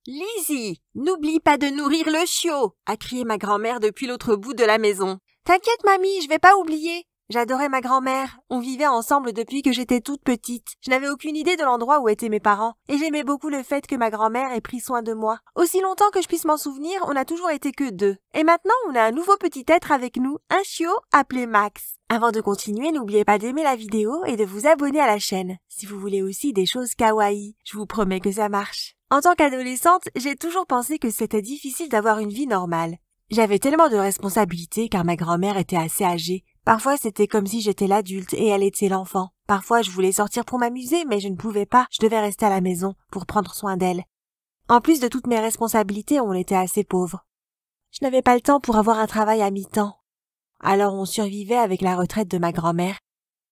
Lizzie, n'oublie pas de nourrir le chiot, a crié ma grand-mère depuis l'autre bout de la maison. T'inquiète, mamie, je vais pas oublier. J'adorais ma grand-mère. On vivait ensemble depuis que j'étais toute petite. Je n'avais aucune idée de l'endroit où étaient mes parents. Et j'aimais beaucoup le fait que ma grand-mère ait pris soin de moi. Aussi longtemps que je puisse m'en souvenir, on n'a toujours été que deux. Et maintenant, on a un nouveau petit être avec nous, un chiot appelé Max. Avant de continuer, n'oubliez pas d'aimer la vidéo et de vous abonner à la chaîne. Si vous voulez aussi des choses kawaii, je vous promets que ça marche. En tant qu'adolescente, j'ai toujours pensé que c'était difficile d'avoir une vie normale. J'avais tellement de responsabilités car ma grand-mère était assez âgée. Parfois, c'était comme si j'étais l'adulte et elle était l'enfant. Parfois, je voulais sortir pour m'amuser, mais je ne pouvais pas. Je devais rester à la maison pour prendre soin d'elle. En plus de toutes mes responsabilités, on était assez pauvres. Je n'avais pas le temps pour avoir un travail à mi-temps. Alors on survivait avec la retraite de ma grand-mère,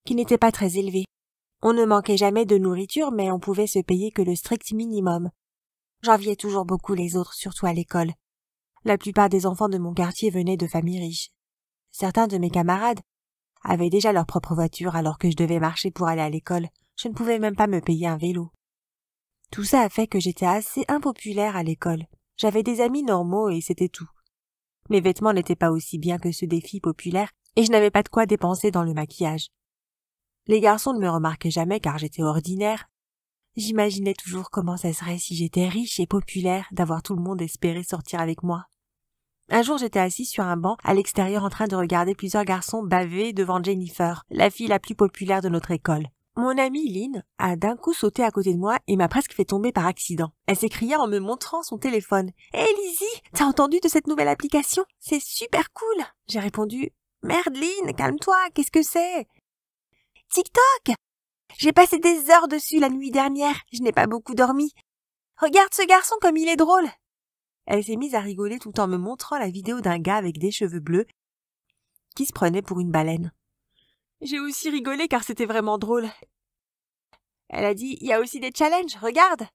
qui n'était pas très élevée. On ne manquait jamais de nourriture, mais on pouvait se payer que le strict minimum. J'enviais toujours beaucoup les autres, surtout à l'école. La plupart des enfants de mon quartier venaient de familles riches. Certains de mes camarades avaient déjà leur propre voiture alors que je devais marcher pour aller à l'école. Je ne pouvais même pas me payer un vélo. Tout ça a fait que j'étais assez impopulaire à l'école. J'avais des amis normaux et c'était tout. Mes vêtements n'étaient pas aussi bien que ceux des filles populaires et je n'avais pas de quoi dépenser dans le maquillage. Les garçons ne me remarquaient jamais car j'étais ordinaire. J'imaginais toujours comment ça serait si j'étais riche et populaire d'avoir tout le monde espérer sortir avec moi. Un jour, j'étais assise sur un banc à l'extérieur en train de regarder plusieurs garçons baver devant Jennifer, la fille la plus populaire de notre école. Mon amie Lynn a d'un coup sauté à côté de moi et m'a presque fait tomber par accident. Elle s'écria en me montrant son téléphone. « Hé Lizzie, t'as entendu de cette nouvelle application? C'est super cool !» J'ai répondu « Merde Lynn, calme-toi, qu'est-ce que c'est ?»« TikTok! J'ai passé des heures dessus la nuit dernière, je n'ai pas beaucoup dormi. Regarde ce garçon comme il est drôle !» Elle s'est mise à rigoler tout en me montrant la vidéo d'un gars avec des cheveux bleus qui se prenait pour une baleine. J'ai aussi rigolé car c'était vraiment drôle. Elle a dit « Il y a aussi des challenges, regarde !»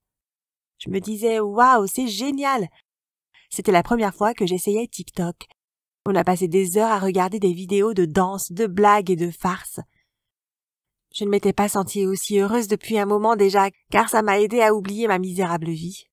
Je me disais « Waouh, c'est génial !» C'était la première fois que j'essayais TikTok. On a passé des heures à regarder des vidéos de danse, de blagues et de farces. Je ne m'étais pas sentie aussi heureuse depuis un moment déjà, car ça m'a aidé à oublier ma misérable vie.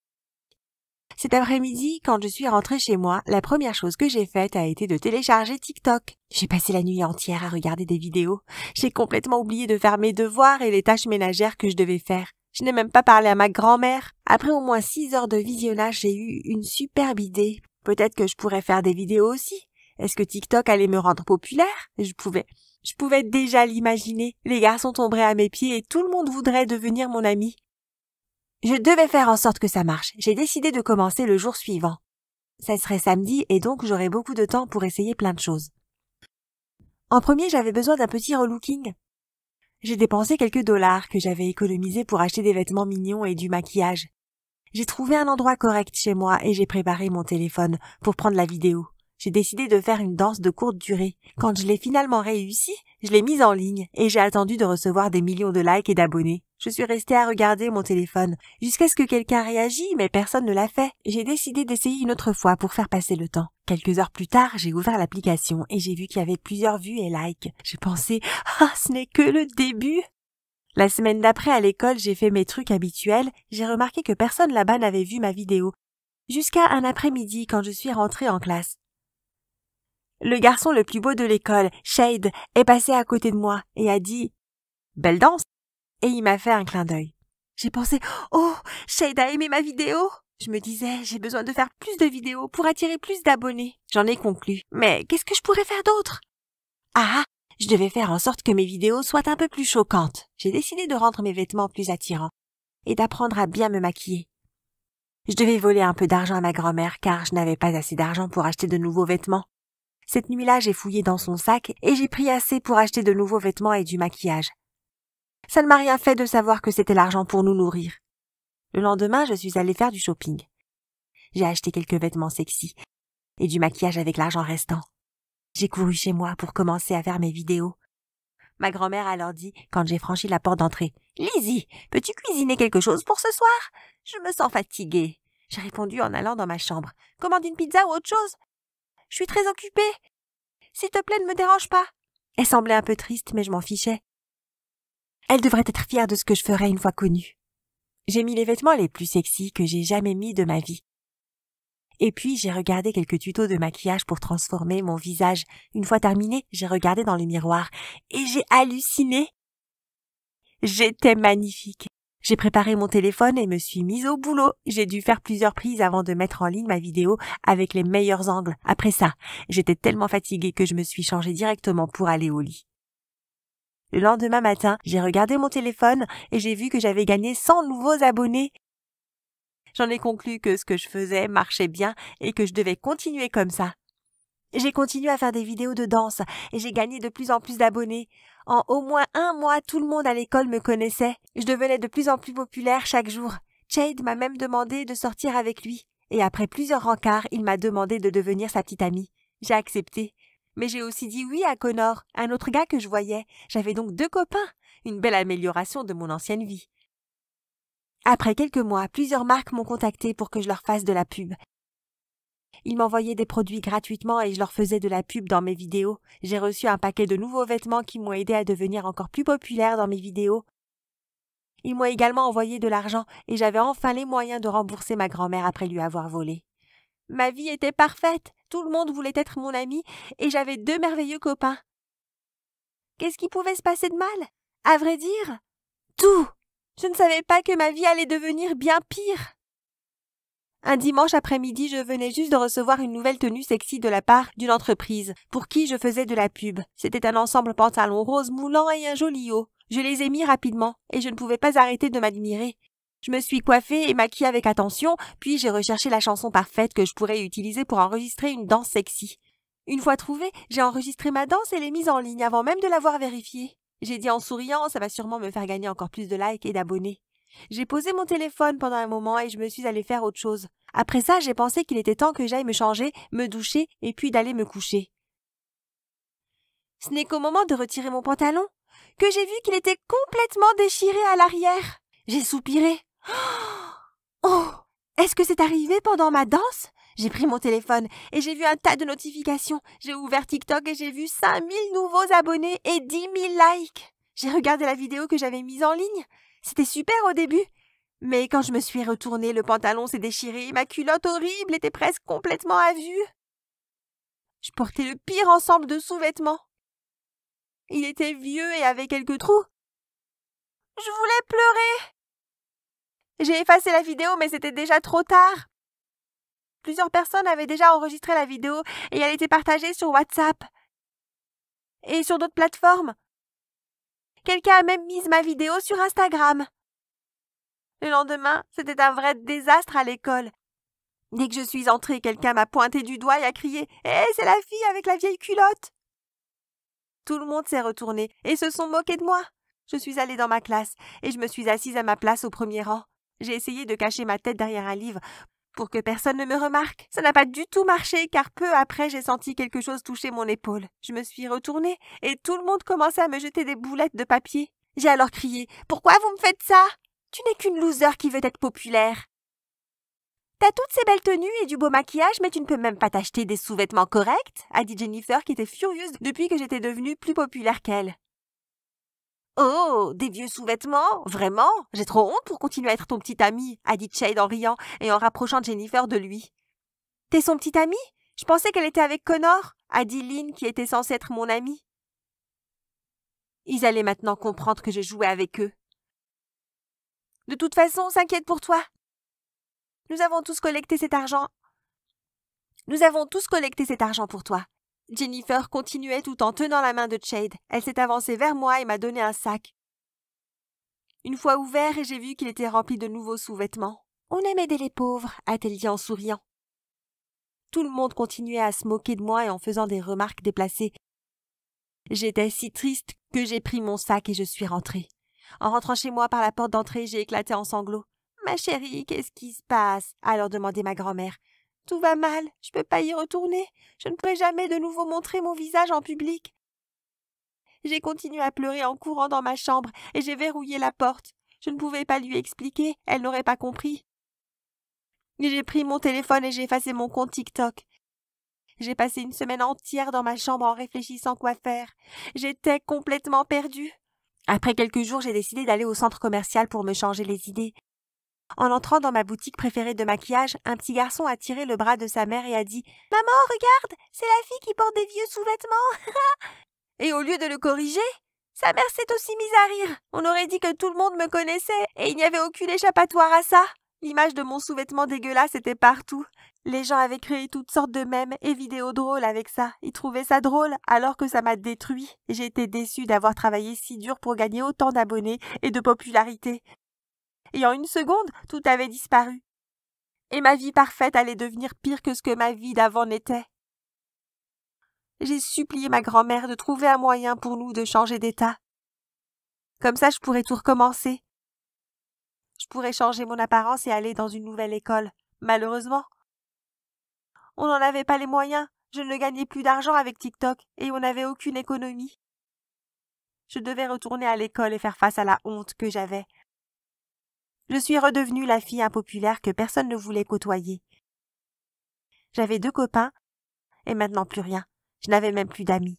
Cet après-midi, quand je suis rentrée chez moi, la première chose que j'ai faite a été de télécharger TikTok. J'ai passé la nuit entière à regarder des vidéos. J'ai complètement oublié de faire mes devoirs et les tâches ménagères que je devais faire. Je n'ai même pas parlé à ma grand-mère. Après au moins 6 heures de visionnage, j'ai eu une superbe idée. Peut-être que je pourrais faire des vidéos aussi. Est-ce que TikTok allait me rendre populaire? Je pouvais déjà l'imaginer. Les garçons tomberaient à mes pieds et tout le monde voudrait devenir mon ami. Je devais faire en sorte que ça marche. J'ai décidé de commencer le jour suivant. Ça serait samedi et donc j'aurais beaucoup de temps pour essayer plein de choses. En premier, j'avais besoin d'un petit relooking. J'ai dépensé quelques dollars que j'avais économisés pour acheter des vêtements mignons et du maquillage. J'ai trouvé un endroit correct chez moi et j'ai préparé mon téléphone pour prendre la vidéo. J'ai décidé de faire une danse de courte durée. Quand je l'ai finalement réussi, je l'ai mise en ligne et j'ai attendu de recevoir des millions de likes et d'abonnés. Je suis restée à regarder mon téléphone jusqu'à ce que quelqu'un réagisse, mais personne ne l'a fait. J'ai décidé d'essayer une autre fois pour faire passer le temps. Quelques heures plus tard, j'ai ouvert l'application et j'ai vu qu'il y avait plusieurs vues et likes. J'ai pensé « Ah, ce n'est que le début !» La semaine d'après à l'école, j'ai fait mes trucs habituels. J'ai remarqué que personne là-bas n'avait vu ma vidéo. Jusqu'à un après-midi quand je suis rentrée en classe. Le garçon le plus beau de l'école, Shade, est passé à côté de moi et a dit « Belle danse !» et il m'a fait un clin d'œil. J'ai pensé « Oh, Shade a aimé ma vidéo !» Je me disais « J'ai besoin de faire plus de vidéos pour attirer plus d'abonnés. » J'en ai conclu. Mais qu'est-ce que je pourrais faire d'autre? Ah, je devais faire en sorte que mes vidéos soient un peu plus choquantes. J'ai décidé de rendre mes vêtements plus attirants et d'apprendre à bien me maquiller. Je devais voler un peu d'argent à ma grand-mère car je n'avais pas assez d'argent pour acheter de nouveaux vêtements. Cette nuit-là, j'ai fouillé dans son sac et j'ai pris assez pour acheter de nouveaux vêtements et du maquillage. Ça ne m'a rien fait de savoir que c'était l'argent pour nous nourrir. Le lendemain, je suis allée faire du shopping. J'ai acheté quelques vêtements sexy et du maquillage avec l'argent restant. J'ai couru chez moi pour commencer à faire mes vidéos. Ma grand-mère a alors dit, quand j'ai franchi la porte d'entrée, « Lizzie, peux-tu cuisiner quelque chose pour ce soir? Je me sens fatiguée. » J'ai répondu en allant dans ma chambre. « Commande une pizza ou autre chose? Je suis très occupée. S'il te plaît, ne me dérange pas. » Elle semblait un peu triste, mais je m'en fichais. Elle devrait être fière de ce que je ferais une fois connue. J'ai mis les vêtements les plus sexy que j'ai jamais mis de ma vie. Et puis, j'ai regardé quelques tutos de maquillage pour transformer mon visage. Une fois terminé, j'ai regardé dans le miroir et j'ai halluciné. J'étais magnifique. J'ai préparé mon téléphone et me suis mise au boulot. J'ai dû faire plusieurs prises avant de mettre en ligne ma vidéo avec les meilleurs angles. Après ça, j'étais tellement fatiguée que je me suis changée directement pour aller au lit. Le lendemain matin, j'ai regardé mon téléphone et j'ai vu que j'avais gagné 100 nouveaux abonnés. J'en ai conclu que ce que je faisais marchait bien et que je devais continuer comme ça. J'ai continué à faire des vidéos de danse et j'ai gagné de plus en plus d'abonnés. En au moins 1 mois, tout le monde à l'école me connaissait. Je devenais de plus en plus populaire chaque jour. Jade m'a même demandé de sortir avec lui. Et après plusieurs rencarts, il m'a demandé de devenir sa petite amie. J'ai accepté. Mais j'ai aussi dit oui à Connor, un autre gars que je voyais. J'avais donc 2 copains. Une belle amélioration de mon ancienne vie. Après quelques mois, plusieurs marques m'ont contacté pour que je leur fasse de la pub. Ils m'envoyaient des produits gratuitement et je leur faisais de la pub dans mes vidéos. J'ai reçu un paquet de nouveaux vêtements qui m'ont aidé à devenir encore plus populaire dans mes vidéos. Ils m'ont également envoyé de l'argent et j'avais enfin les moyens de rembourser ma grand-mère après lui avoir volé. Ma vie était parfaite, tout le monde voulait être mon ami et j'avais 2 merveilleux copains. Qu'est-ce qui pouvait se passer de mal? À vrai dire, tout! Je ne savais pas que ma vie allait devenir bien pire. Un dimanche après-midi, je venais juste de recevoir une nouvelle tenue sexy de la part d'une entreprise pour qui je faisais de la pub. C'était un ensemble pantalon rose moulant et un joli haut. Je les ai mis rapidement et je ne pouvais pas arrêter de m'admirer. Je me suis coiffée et maquillée avec attention, puis j'ai recherché la chanson parfaite que je pourrais utiliser pour enregistrer une danse sexy. Une fois trouvée, j'ai enregistré ma danse et l'ai mise en ligne avant même de l'avoir vérifiée. J'ai dit en souriant, ça va sûrement me faire gagner encore plus de likes et d'abonnés. J'ai posé mon téléphone pendant un moment et je me suis allée faire autre chose. Après ça, j'ai pensé qu'il était temps que j'aille me changer, me doucher et puis d'aller me coucher. Ce n'est qu'au moment de retirer mon pantalon que j'ai vu qu'il était complètement déchiré à l'arrière. J'ai soupiré. Oh! Est-ce que c'est arrivé pendant ma danse? J'ai pris mon téléphone et j'ai vu un tas de notifications. J'ai ouvert TikTok et j'ai vu 5000 nouveaux abonnés et 10 000 likes. J'ai regardé la vidéo que j'avais mise en ligne. C'était super au début. Mais quand je me suis retournée, le pantalon s'est déchiré, ma culotte horrible était presque complètement à vue. Je portais le pire ensemble de sous-vêtements. Il était vieux et avait quelques trous. Je voulais pleurer. J'ai effacé la vidéo, mais c'était déjà trop tard. Plusieurs personnes avaient déjà enregistré la vidéo et elle était partagée sur WhatsApp et sur d'autres plateformes. Quelqu'un a même mis ma vidéo sur Instagram. Le lendemain, c'était un vrai désastre à l'école. Dès que je suis entrée, quelqu'un m'a pointé du doigt et a crié « Hé, c'est la fille avec la vieille culotte !» Tout le monde s'est retourné et se sont moqués de moi. Je suis allée dans ma classe et je me suis assise à ma place au premier rang. J'ai essayé de cacher ma tête derrière un livre pour que personne ne me remarque. Ça n'a pas du tout marché car peu après j'ai senti quelque chose toucher mon épaule. Je me suis retournée et tout le monde commençait à me jeter des boulettes de papier. J'ai alors crié « Pourquoi vous me faites ça? Tu n'es qu'une loser qui veut être populaire. T'as toutes ces belles tenues et du beau maquillage, mais tu ne peux même pas t'acheter des sous-vêtements corrects, a dit Jennifer qui était furieuse depuis que j'étais devenue plus populaire qu'elle. Oh, des vieux sous-vêtements? Vraiment? J'ai trop honte pour continuer à être ton petit ami, a dit Jade en riant et en rapprochant Jennifer de lui. T'es son petit ami? Je pensais qu'elle était avec Connor, a dit Lynn qui était censée être mon amie. Ils allaient maintenant comprendre que je jouais avec eux. De toute façon, on s'inquiète pour toi. Nous avons tous collecté cet argent pour toi. Jennifer continuait tout en tenant la main de Jade. Elle s'est avancée vers moi et m'a donné un sac. Une fois ouvert, j'ai vu qu'il était rempli de nouveaux sous-vêtements. On aime aider les pauvres, a-t-elle dit en souriant. Tout le monde continuait à se moquer de moi et en faisant des remarques déplacées. J'étais si triste que j'ai pris mon sac et je suis rentrée. En rentrant chez moi par la porte d'entrée, j'ai éclaté en sanglots. « Ma chérie, qu'est-ce qui se passe ?» a alors demandé ma grand-mère. « Tout va mal, je peux pas y retourner. Je ne pourrai jamais de nouveau montrer mon visage en public. » J'ai continué à pleurer en courant dans ma chambre et j'ai verrouillé la porte. Je ne pouvais pas lui expliquer, elle n'aurait pas compris. J'ai pris mon téléphone et j'ai effacé mon compte TikTok. J'ai passé une semaine entière dans ma chambre en réfléchissant quoi faire. J'étais complètement perdue. Après quelques jours, j'ai décidé d'aller au centre commercial pour me changer les idées. En entrant dans ma boutique préférée de maquillage, un petit garçon a tiré le bras de sa mère et a dit « Maman, regarde, c'est la fille qui porte des vieux sous-vêtements !» Et au lieu de le corriger, sa mère s'est aussi mise à rire. On aurait dit que tout le monde me connaissait et il n'y avait aucune échappatoire à ça. L'image de mon sous-vêtement dégueulasse était partout. Les gens avaient créé toutes sortes de mèmes et vidéos drôles avec ça. Ils trouvaient ça drôle alors que ça m'a détruit. J'ai été déçue d'avoir travaillé si dur pour gagner autant d'abonnés et de popularité. Et en une seconde, tout avait disparu. Et ma vie parfaite allait devenir pire que ce que ma vie d'avant n'était. J'ai supplié ma grand-mère de trouver un moyen pour nous de changer d'état. Comme ça, je pourrais tout recommencer. Je pourrais changer mon apparence et aller dans une nouvelle école. Malheureusement, on n'en avait pas les moyens. Je ne gagnais plus d'argent avec TikTok et on n'avait aucune économie. Je devais retourner à l'école et faire face à la honte que j'avais. Je suis redevenue la fille impopulaire que personne ne voulait côtoyer. J'avais 2 copains et maintenant plus rien. Je n'avais même plus d'amis.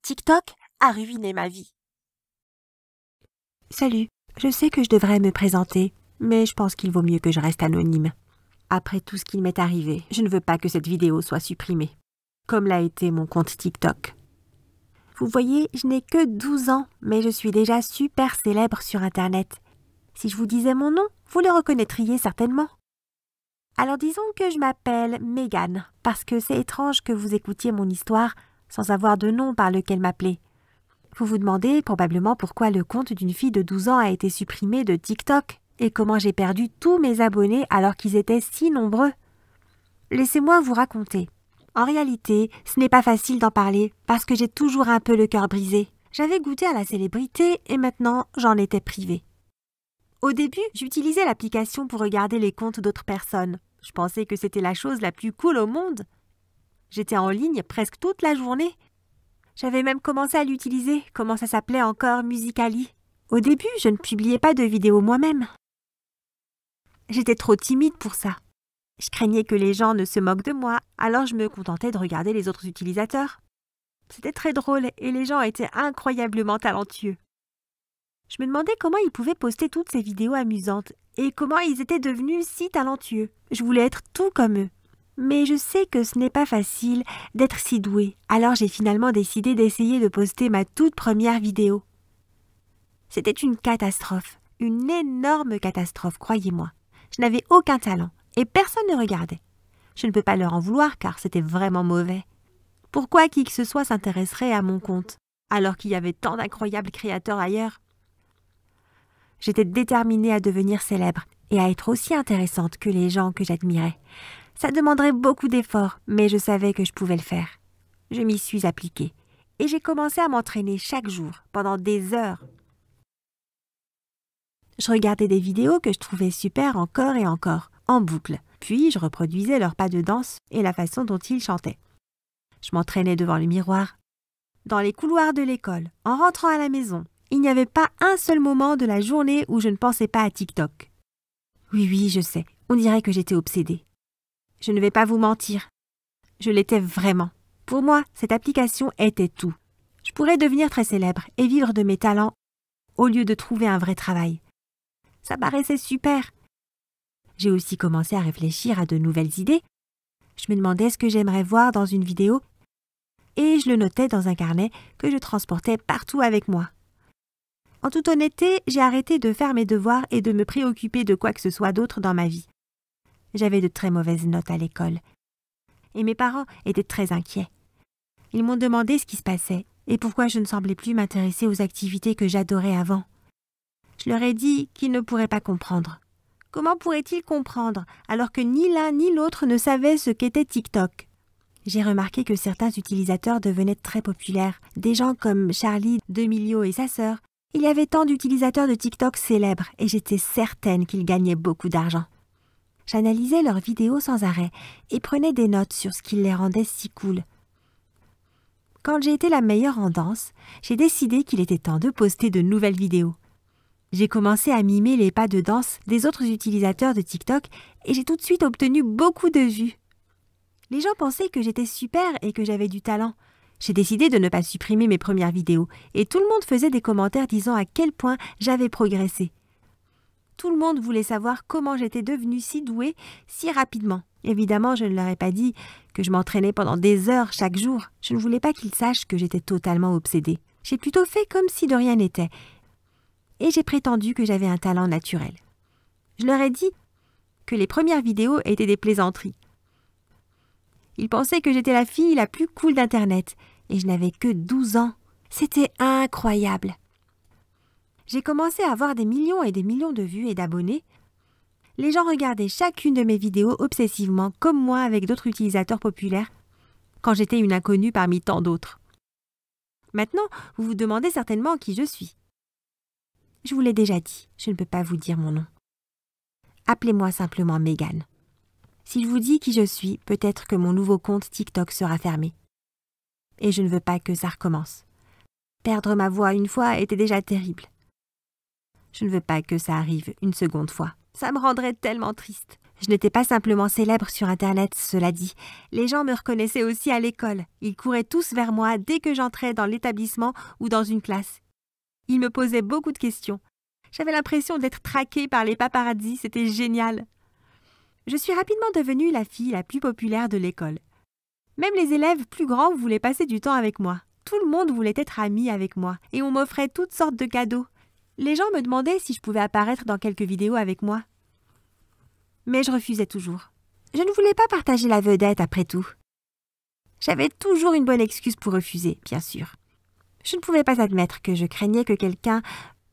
TikTok a ruiné ma vie. Salut, je sais que je devrais me présenter, mais je pense qu'il vaut mieux que je reste anonyme. Après tout ce qui m'est arrivé, je ne veux pas que cette vidéo soit supprimée, comme l'a été mon compte TikTok. Vous voyez, je n'ai que 12 ans, mais je suis déjà super célèbre sur Internet. Si je vous disais mon nom, vous le reconnaîtriez certainement. Alors disons que je m'appelle Megan, parce que c'est étrange que vous écoutiez mon histoire sans avoir de nom par lequel m'appeler. Vous vous demandez probablement pourquoi le compte d'une fille de 12 ans a été supprimé de TikTok et comment j'ai perdu tous mes abonnés alors qu'ils étaient si nombreux. Laissez-moi vous raconter. En réalité, ce n'est pas facile d'en parler parce que j'ai toujours un peu le cœur brisé. J'avais goûté à la célébrité et maintenant j'en étais privée. Au début, j'utilisais l'application pour regarder les comptes d'autres personnes. Je pensais que c'était la chose la plus cool au monde. J'étais en ligne presque toute la journée. J'avais même commencé à l'utiliser, comment ça s'appelait encore, Musical.ly. Au début, je ne publiais pas de vidéos moi-même. J'étais trop timide pour ça. Je craignais que les gens ne se moquent de moi, alors je me contentais de regarder les autres utilisateurs. C'était très drôle et les gens étaient incroyablement talentueux. Je me demandais comment ils pouvaient poster toutes ces vidéos amusantes et comment ils étaient devenus si talentueux. Je voulais être tout comme eux. Mais je sais que ce n'est pas facile d'être si doué, alors j'ai finalement décidé d'essayer de poster ma toute première vidéo. C'était une catastrophe, une énorme catastrophe, croyez-moi. Je n'avais aucun talent et personne ne regardait. Je ne peux pas leur en vouloir car c'était vraiment mauvais. Pourquoi qui que ce soit s'intéresserait à mon compte, alors qu'il y avait tant d'incroyables créateurs ailleurs? J'étais déterminée à devenir célèbre et à être aussi intéressante que les gens que j'admirais. Ça demanderait beaucoup d'efforts, mais je savais que je pouvais le faire. Je m'y suis appliquée et j'ai commencé à m'entraîner chaque jour, pendant des heures. Je regardais des vidéos que je trouvais super encore et encore, en boucle. Puis je reproduisais leurs pas de danse et la façon dont ils chantaient. Je m'entraînais devant le miroir, dans les couloirs de l'école, en rentrant à la maison. Il n'y avait pas un seul moment de la journée où je ne pensais pas à TikTok. Oui, je sais, on dirait que j'étais obsédée. Je ne vais pas vous mentir. Je l'étais vraiment. Pour moi, cette application était tout. Je pourrais devenir très célèbre et vivre de mes talents au lieu de trouver un vrai travail. Ça paraissait super. J'ai aussi commencé à réfléchir à de nouvelles idées. Je me demandais ce que j'aimerais voir dans une vidéo et je le notais dans un carnet que je transportais partout avec moi. En toute honnêteté, j'ai arrêté de faire mes devoirs et de me préoccuper de quoi que ce soit d'autre dans ma vie. J'avais de très mauvaises notes à l'école. Et mes parents étaient très inquiets. Ils m'ont demandé ce qui se passait et pourquoi je ne semblais plus m'intéresser aux activités que j'adorais avant. Je leur ai dit qu'ils ne pourraient pas comprendre. Comment pourraient-ils comprendre alors que ni l'un ni l'autre ne savaient ce qu'était TikTok? J'ai remarqué que certains utilisateurs devenaient très populaires, des gens comme Charli D'Amelio et sa sœur. Il y avait tant d'utilisateurs de TikTok célèbres et j'étais certaine qu'ils gagnaient beaucoup d'argent. J'analysais leurs vidéos sans arrêt et prenais des notes sur ce qui les rendait si cool. Quand j'ai été la meilleure en danse, j'ai décidé qu'il était temps de poster de nouvelles vidéos. J'ai commencé à mimer les pas de danse des autres utilisateurs de TikTok et j'ai tout de suite obtenu beaucoup de vues. Les gens pensaient que j'étais super et que j'avais du talent. J'ai décidé de ne pas supprimer mes premières vidéos et tout le monde faisait des commentaires disant à quel point j'avais progressé. Tout le monde voulait savoir comment j'étais devenue si douée si rapidement. Évidemment, je ne leur ai pas dit que je m'entraînais pendant des heures chaque jour. Je ne voulais pas qu'ils sachent que j'étais totalement obsédée. J'ai plutôt fait comme si de rien n'était. Et j'ai prétendu que j'avais un talent naturel. Je leur ai dit que les premières vidéos étaient des plaisanteries. Ils pensaient que j'étais la fille la plus cool d'Internet et je n'avais que 12 ans. C'était incroyable. J'ai commencé à avoir des millions et des millions de vues et d'abonnés. Les gens regardaient chacune de mes vidéos obsessivement, comme moi avec d'autres utilisateurs populaires, quand j'étais une inconnue parmi tant d'autres. Maintenant, vous vous demandez certainement qui je suis. Je vous l'ai déjà dit, je ne peux pas vous dire mon nom. Appelez-moi simplement Megan. Si je vous dis qui je suis, peut-être que mon nouveau compte TikTok sera fermé. Et je ne veux pas que ça recommence. Perdre ma voix une fois était déjà terrible. Je ne veux pas que ça arrive une seconde fois. Ça me rendrait tellement triste. Je n'étais pas simplement célèbre sur Internet, cela dit. Les gens me reconnaissaient aussi à l'école. Ils couraient tous vers moi dès que j'entrais dans l'établissement ou dans une classe. Ils me posaient beaucoup de questions. J'avais l'impression d'être traquée par les paparazzis, c'était génial. Je suis rapidement devenue la fille la plus populaire de l'école. Même les élèves plus grands voulaient passer du temps avec moi. Tout le monde voulait être ami avec moi et on m'offrait toutes sortes de cadeaux. Les gens me demandaient si je pouvais apparaître dans quelques vidéos avec moi. Mais je refusais toujours. Je ne voulais pas partager la vedette après tout. J'avais toujours une bonne excuse pour refuser, bien sûr. Je ne pouvais pas admettre que je craignais que quelqu'un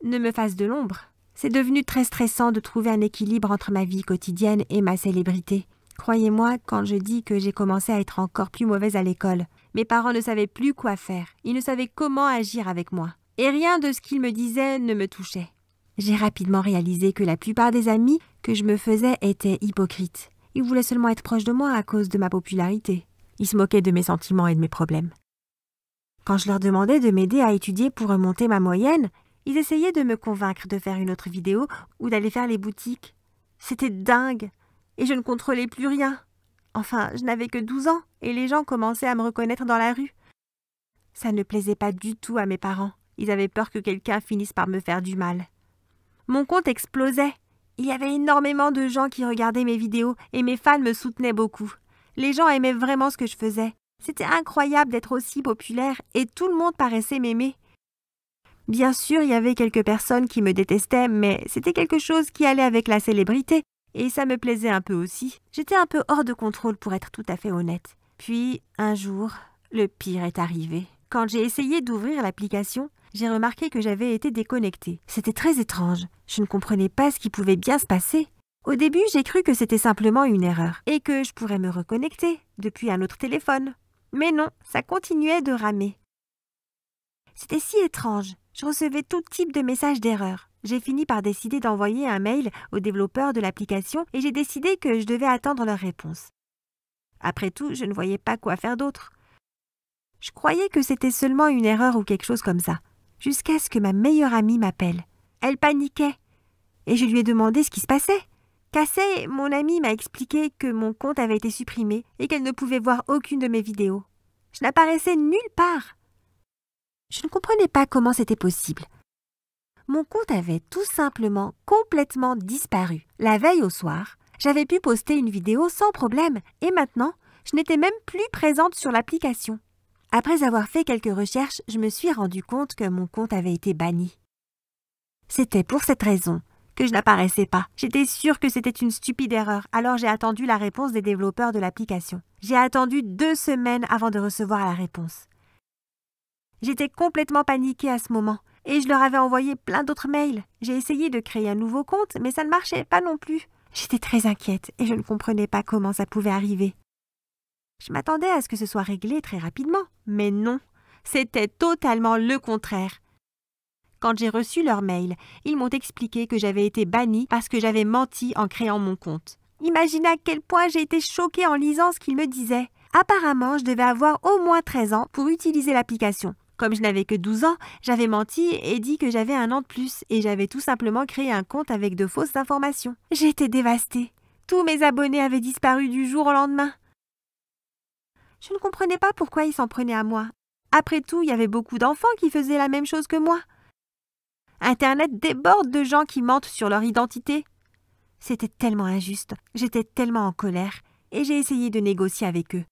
ne me fasse de l'ombre. C'est devenu très stressant de trouver un équilibre entre ma vie quotidienne et ma célébrité. Croyez-moi quand je dis que j'ai commencé à être encore plus mauvaise à l'école. Mes parents ne savaient plus quoi faire. Ils ne savaient comment agir avec moi. Et rien de ce qu'ils me disaient ne me touchait. J'ai rapidement réalisé que la plupart des amis que je me faisais étaient hypocrites. Ils voulaient seulement être proches de moi à cause de ma popularité. Ils se moquaient de mes sentiments et de mes problèmes. Quand je leur demandais de m'aider à étudier pour remonter ma moyenne, ils essayaient de me convaincre de faire une autre vidéo ou d'aller faire les boutiques. C'était dingue et je ne contrôlais plus rien. Enfin, je n'avais que 12 ans et les gens commençaient à me reconnaître dans la rue. Ça ne plaisait pas du tout à mes parents. Ils avaient peur que quelqu'un finisse par me faire du mal. Mon compte explosait. Il y avait énormément de gens qui regardaient mes vidéos et mes fans me soutenaient beaucoup. Les gens aimaient vraiment ce que je faisais. C'était incroyable d'être aussi populaire et tout le monde paraissait m'aimer. Bien sûr, il y avait quelques personnes qui me détestaient, mais c'était quelque chose qui allait avec la célébrité et ça me plaisait un peu aussi. J'étais un peu hors de contrôle pour être tout à fait honnête. Puis, un jour, le pire est arrivé. Quand j'ai essayé d'ouvrir l'application, j'ai remarqué que j'avais été déconnectée. C'était très étrange. Je ne comprenais pas ce qui pouvait bien se passer. Au début, j'ai cru que c'était simplement une erreur et que je pourrais me reconnecter depuis un autre téléphone. Mais non, ça continuait de ramer. C'était si étrange. Je recevais tout type de messages d'erreur. J'ai fini par décider d'envoyer un mail aux développeurs de l'application et j'ai décidé que je devais attendre leur réponse. Après tout, je ne voyais pas quoi faire d'autre. Je croyais que c'était seulement une erreur ou quelque chose comme ça, jusqu'à ce que ma meilleure amie m'appelle. Elle paniquait et je lui ai demandé ce qui se passait. Cassie, mon amie, m'a expliqué que mon compte avait été supprimé et qu'elle ne pouvait voir aucune de mes vidéos. Je n'apparaissais nulle part. Je ne comprenais pas comment c'était possible. Mon compte avait tout simplement complètement disparu. La veille au soir, j'avais pu poster une vidéo sans problème et maintenant, je n'étais même plus présente sur l'application. Après avoir fait quelques recherches, je me suis rendu compte que mon compte avait été banni. C'était pour cette raison que je n'apparaissais pas. J'étais sûre que c'était une stupide erreur, alors j'ai attendu la réponse des développeurs de l'application. J'ai attendu 2 semaines avant de recevoir la réponse. J'étais complètement paniquée à ce moment et je leur avais envoyé plein d'autres mails. J'ai essayé de créer un nouveau compte, mais ça ne marchait pas non plus. J'étais très inquiète et je ne comprenais pas comment ça pouvait arriver. Je m'attendais à ce que ce soit réglé très rapidement, mais non, c'était totalement le contraire. Quand j'ai reçu leur mail, ils m'ont expliqué que j'avais été bannie parce que j'avais menti en créant mon compte. Imaginez à quel point j'ai été choquée en lisant ce qu'ils me disaient. Apparemment, je devais avoir au moins 13 ans pour utiliser l'application. Comme je n'avais que 12 ans, j'avais menti et dit que j'avais 1 an de plus et j'avais tout simplement créé un compte avec de fausses informations. J'ai été dévastée. Tous mes abonnés avaient disparu du jour au lendemain. Je ne comprenais pas pourquoi ils s'en prenaient à moi. Après tout, il y avait beaucoup d'enfants qui faisaient la même chose que moi. Internet déborde de gens qui mentent sur leur identité. C'était tellement injuste, j'étais tellement en colère et j'ai essayé de négocier avec eux.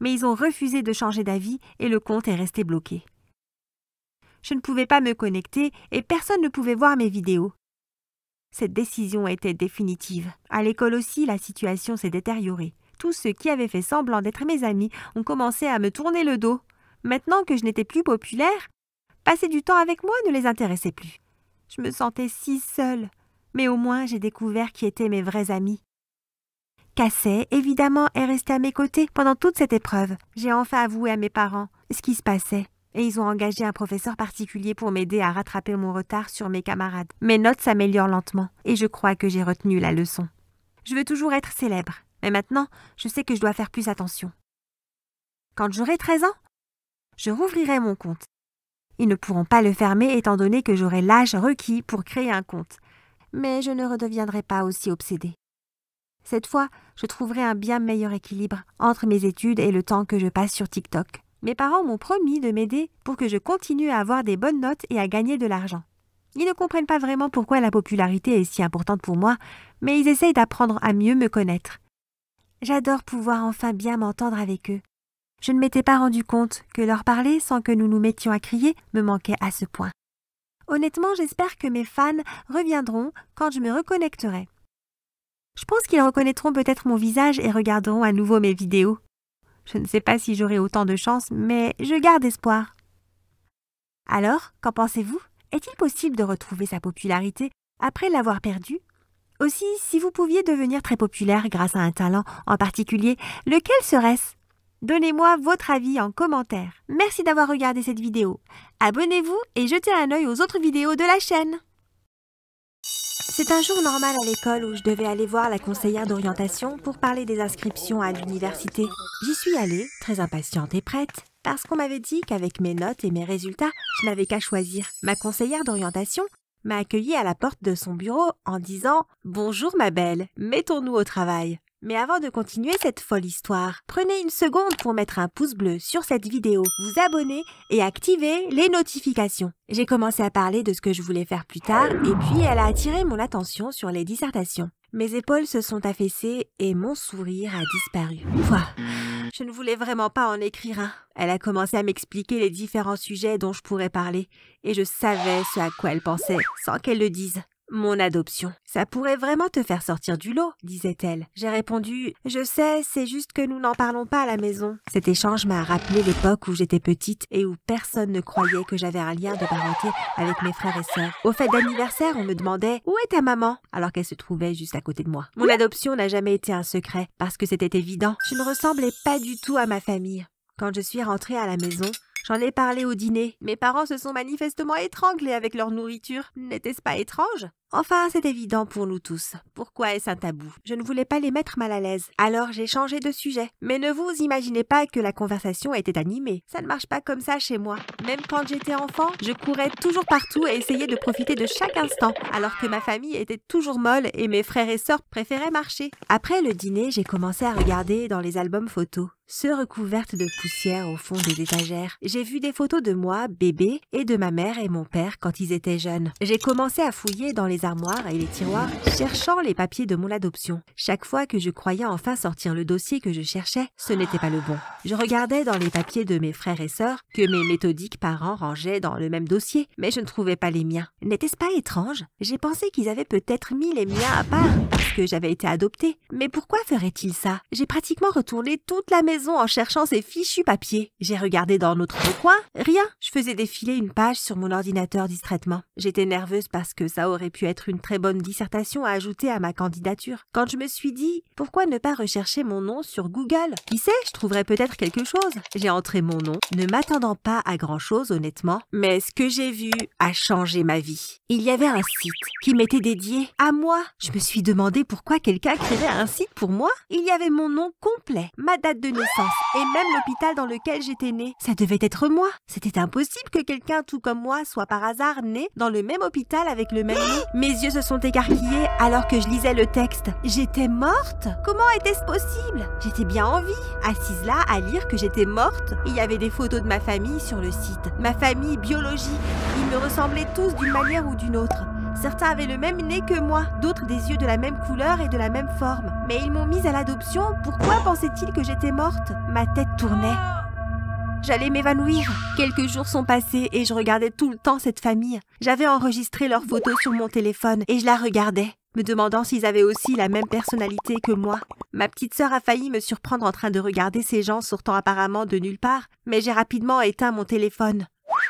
Mais ils ont refusé de changer d'avis et le compte est resté bloqué. Je ne pouvais pas me connecter et personne ne pouvait voir mes vidéos. Cette décision était définitive. À l'école aussi, la situation s'est détériorée. Tous ceux qui avaient fait semblant d'être mes amis ont commencé à me tourner le dos. Maintenant que je n'étais plus populaire, passer du temps avec moi ne les intéressait plus. Je me sentais si seule, mais au moins j'ai découvert qui étaient mes vrais amis. Casset, évidemment, est resté à mes côtés pendant toute cette épreuve. J'ai enfin avoué à mes parents ce qui se passait. Et ils ont engagé un professeur particulier pour m'aider à rattraper mon retard sur mes camarades. Mes notes s'améliorent lentement et je crois que j'ai retenu la leçon. Je veux toujours être célèbre, mais maintenant, je sais que je dois faire plus attention. Quand j'aurai 13 ans, je rouvrirai mon compte. Ils ne pourront pas le fermer étant donné que j'aurai l'âge requis pour créer un compte. Mais je ne redeviendrai pas aussi obsédée. Cette fois, je trouverai un bien meilleur équilibre entre mes études et le temps que je passe sur TikTok. Mes parents m'ont promis de m'aider pour que je continue à avoir des bonnes notes et à gagner de l'argent. Ils ne comprennent pas vraiment pourquoi la popularité est si importante pour moi, mais ils essayent d'apprendre à mieux me connaître. J'adore pouvoir enfin bien m'entendre avec eux. Je ne m'étais pas rendu compte que leur parler sans que nous nous mettions à crier me manquait à ce point. Honnêtement, j'espère que mes fans reviendront quand je me reconnecterai. Je pense qu'ils reconnaîtront peut-être mon visage et regarderont à nouveau mes vidéos. Je ne sais pas si j'aurai autant de chance, mais je garde espoir. Alors, qu'en pensez-vous? Est-il possible de retrouver sa popularité après l'avoir perdue? Aussi, si vous pouviez devenir très populaire grâce à un talent en particulier, lequel serait-ce? Donnez-moi votre avis en commentaire. Merci d'avoir regardé cette vidéo. Abonnez-vous et jetez un œil aux autres vidéos de la chaîne. C'est un jour normal à l'école où je devais aller voir la conseillère d'orientation pour parler des inscriptions à l'université. J'y suis allée, très impatiente et prête, parce qu'on m'avait dit qu'avec mes notes et mes résultats, je n'avais qu'à choisir. Ma conseillère d'orientation m'a accueillie à la porte de son bureau en disant « Bonjour ma belle, mettons-nous au travail ». Mais avant de continuer cette folle histoire, prenez une seconde pour mettre un pouce bleu sur cette vidéo, vous abonner et activer les notifications. J'ai commencé à parler de ce que je voulais faire plus tard et puis elle a attiré mon attention sur les dissertations. Mes épaules se sont affaissées et mon sourire a disparu. Pouah, je ne voulais vraiment pas en écrire un. Elle a commencé à m'expliquer les différents sujets dont je pourrais parler et je savais ce à quoi elle pensait sans qu'elle le dise. Mon adoption. Ça pourrait vraiment te faire sortir du lot, disait-elle. J'ai répondu, je sais, c'est juste que nous n'en parlons pas à la maison. Cet échange m'a rappelé l'époque où j'étais petite et où personne ne croyait que j'avais un lien de parenté avec mes frères et sœurs. Au fête d'anniversaire, on me demandait, où est ta maman? Alors qu'elle se trouvait juste à côté de moi. Mon adoption n'a jamais été un secret parce que c'était évident. Je ne ressemblais pas du tout à ma famille. Quand je suis rentrée à la maison, j'en ai parlé au dîner. Mes parents se sont manifestement étranglés avec leur nourriture. N'était-ce pas étrange? Enfin, c'est évident pour nous tous. Pourquoi est-ce un tabou? Je ne voulais pas les mettre mal à l'aise. Alors j'ai changé de sujet. Mais ne vous imaginez pas que la conversation était animée. Ça ne marche pas comme ça chez moi. Même quand j'étais enfant, je courais toujours partout et essayais de profiter de chaque instant, alors que ma famille était toujours molle et mes frères et sœurs préféraient marcher. Après le dîner, j'ai commencé à regarder dans les albums photos, ceux recouvertes de poussière au fond des étagères. J'ai vu des photos de moi, bébé, et de ma mère et mon père quand ils étaient jeunes. J'ai commencé à fouiller dans les armoires et les tiroirs, cherchant les papiers de mon adoption. Chaque fois que je croyais enfin sortir le dossier que je cherchais, ce n'était pas le bon. Je regardais dans les papiers de mes frères et sœurs, que mes méthodiques parents rangeaient dans le même dossier, mais je ne trouvais pas les miens. N'était-ce pas étrange? J'ai pensé qu'ils avaient peut-être mis les miens à part, parce que j'avais été adoptée. Mais pourquoi ferait-il ça? J'ai pratiquement retourné toute la maison en cherchant ces fichus papiers. J'ai regardé dans notre coin, rien. Je faisais défiler une page sur mon ordinateur distraitement. J'étais nerveuse parce que ça aurait pu être une très bonne dissertation à ajouter à ma candidature. Quand je me suis dit, pourquoi ne pas rechercher mon nom sur Google? Qui sait, je trouverais peut-être quelque chose. J'ai entré mon nom, ne m'attendant pas à grand-chose honnêtement, mais ce que j'ai vu a changé ma vie. Il y avait un site qui m'était dédié à moi. Je me suis demandé pourquoi quelqu'un créerait un site pour moi. Il y avait mon nom complet, ma date de naissance et même l'hôpital dans lequel j'étais née. Ça devait être moi. C'était impossible que quelqu'un tout comme moi soit par hasard né dans le même hôpital avec le même nom. Mes yeux se sont écarquillés alors que je lisais le texte. J'étais morte? Comment était-ce possible? J'étais bien en vie, assise là à lire que j'étais morte. Il y avait des photos de ma famille sur le site. Ma famille biologique. Ils me ressemblaient tous d'une manière ou d'une autre. Certains avaient le même nez que moi, d'autres des yeux de la même couleur et de la même forme. Mais ils m'ont mise à l'adoption, pourquoi pensaient-ils que j'étais morte? Ma tête tournait. J'allais m'évanouir. Quelques jours sont passés et je regardais tout le temps cette famille. J'avais enregistré leurs photos sur mon téléphone et je la regardais, me demandant s'ils avaient aussi la même personnalité que moi. Ma petite sœur a failli me surprendre en train de regarder ces gens sortant apparemment de nulle part, mais j'ai rapidement éteint mon téléphone.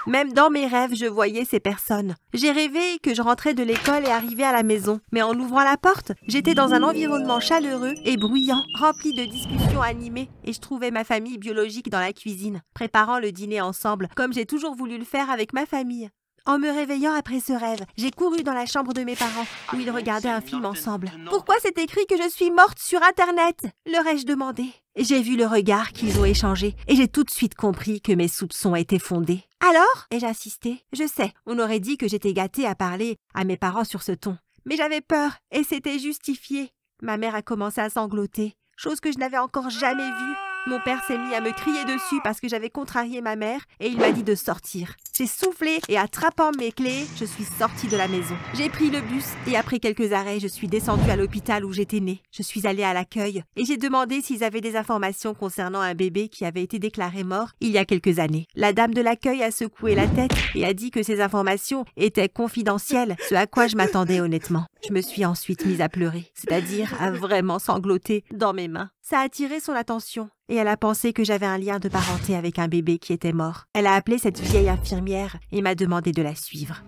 Même dans mes rêves, je voyais ces personnes. J'ai rêvé que je rentrais de l'école et arrivais à la maison. Mais en ouvrant la porte, j'étais dans un environnement chaleureux et bruyant, rempli de discussions animées. Et je trouvais ma famille biologique dans la cuisine, préparant le dîner ensemble, comme j'ai toujours voulu le faire avec ma famille. En me réveillant après ce rêve, j'ai couru dans la chambre de mes parents, où ils regardaient un film ensemble. « Pourquoi c'est écrit que je suis morte sur Internet ?» leur ai-je demandé. J'ai vu le regard qu'ils ont échangé, et j'ai tout de suite compris que mes soupçons étaient fondés. « Alors ?» ai-je insisté. « Je sais, on aurait dit que j'étais gâtée à parler à mes parents sur ce ton. Mais j'avais peur, et c'était justifié. » Ma mère a commencé à sangloter, chose que je n'avais encore jamais vue. Mon père s'est mis à me crier dessus parce que j'avais contrarié ma mère et il m'a dit de sortir. J'ai soufflé et attrapant mes clés, je suis sortie de la maison. J'ai pris le bus et après quelques arrêts, je suis descendue à l'hôpital où j'étais née. Je suis allée à l'accueil et j'ai demandé s'ils avaient des informations concernant un bébé qui avait été déclaré mort il y a quelques années. La dame de l'accueil a secoué la tête et a dit que ces informations étaient confidentielles, ce à quoi je m'attendais honnêtement. Je me suis ensuite mise à pleurer, c'est-à-dire à vraiment sangloter dans mes mains. Ça a attiré son attention et elle a pensé que j'avais un lien de parenté avec un bébé qui était mort. Elle a appelé cette vieille infirmière et m'a demandé de la suivre.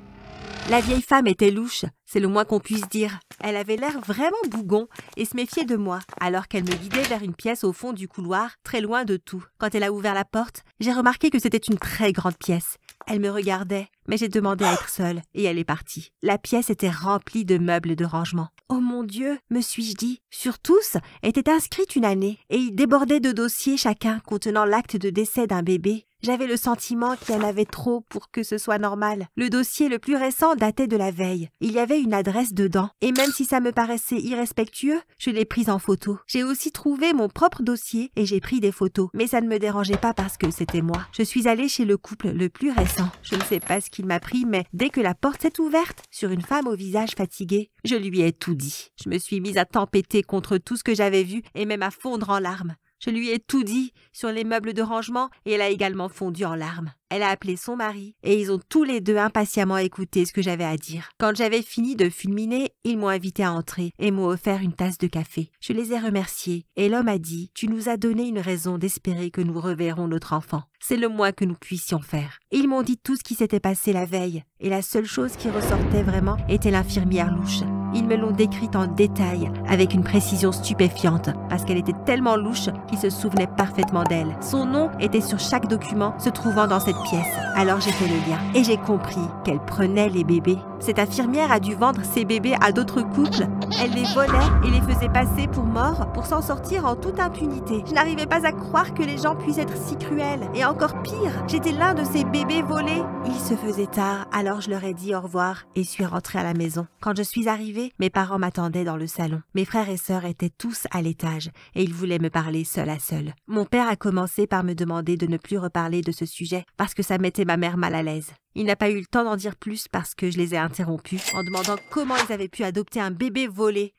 La vieille femme était louche, c'est le moins qu'on puisse dire. Elle avait l'air vraiment bougon et se méfiait de moi, alors qu'elle me guidait vers une pièce au fond du couloir, très loin de tout. Quand elle a ouvert la porte, j'ai remarqué que c'était une très grande pièce. Elle me regardait, mais j'ai demandé à être seule et elle est partie. La pièce était remplie de meubles de rangement. Oh mon Dieu, me suis-je dit. Sur tous était inscrite une année et il débordait de dossiers chacun contenant l'acte de décès d'un bébé. J'avais le sentiment qu'il y en avait trop pour que ce soit normal. Le dossier le plus récent datait de la veille. Il y avait une adresse dedans. Et même si ça me paraissait irrespectueux, je l'ai prise en photo. J'ai aussi trouvé mon propre dossier et j'ai pris des photos. Mais ça ne me dérangeait pas parce que c'était moi. Je suis allée chez le couple le plus récent. Je ne sais pas ce qu'il m'a pris, mais dès que la porte s'est ouverte sur une femme au visage fatigué, je lui ai tout dit. Je me suis mise à tempêter contre tout ce que j'avais vu et même à fondre en larmes. Je lui ai tout dit sur les meubles de rangement et elle a également fondu en larmes. Elle a appelé son mari et ils ont tous les deux impatiemment écouté ce que j'avais à dire. Quand j'avais fini de fulminer, ils m'ont invité à entrer et m'ont offert une tasse de café. Je les ai remerciés et l'homme a dit « Tu nous as donné une raison d'espérer que nous reverrons notre enfant. C'est le moins que nous puissions faire. » Ils m'ont dit tout ce qui s'était passé la veille et la seule chose qui ressortait vraiment était l'infirmière louche. Ils me l'ont décrite en détail, avec une précision stupéfiante, parce qu'elle était tellement louche qu'ils se souvenaient parfaitement d'elle. Son nom était sur chaque document se trouvant dans cette pièce. Alors j'ai fait le lien, et j'ai compris qu'elle prenait les bébés. Cette infirmière a dû vendre ses bébés à d'autres couples. Elle les volait et les faisait passer pour morts pour s'en sortir en toute impunité. Je n'arrivais pas à croire que les gens puissent être si cruels. Et encore pire, j'étais l'un de ces bébés volés. Il se faisait tard, alors je leur ai dit au revoir et suis rentrée à la maison. Quand je suis arrivée, mes parents m'attendaient dans le salon. Mes frères et sœurs étaient tous à l'étage et ils voulaient me parler seul à seul. Mon père a commencé par me demander de ne plus reparler de ce sujet parce que ça mettait ma mère mal à l'aise. Il n'a pas eu le temps d'en dire plus parce que je les ai interrompus en demandant comment ils avaient pu adopter un bébé volé.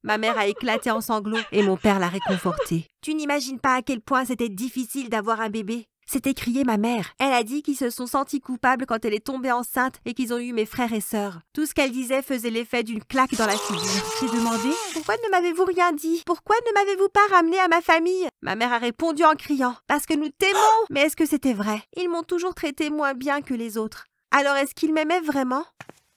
Ma mère a éclaté en sanglots et mon père l'a réconfortée. « Tu n'imagines pas à quel point c'était difficile d'avoir un bébé ?» s'est écriée ma mère. Elle a dit qu'ils se sont sentis coupables quand elle est tombée enceinte et qu'ils ont eu mes frères et sœurs. Tout ce qu'elle disait faisait l'effet d'une claque dans la figure. J'ai demandé « Pourquoi ne m'avez-vous rien dit? Pourquoi ne m'avez-vous pas ramené à ma famille ?» Ma mère a répondu en criant « Parce que nous t'aimons !» Mais est-ce que c'était vrai? Ils m'ont toujours traité moins bien que les autres. Alors est-ce qu'ils m'aimaient vraiment?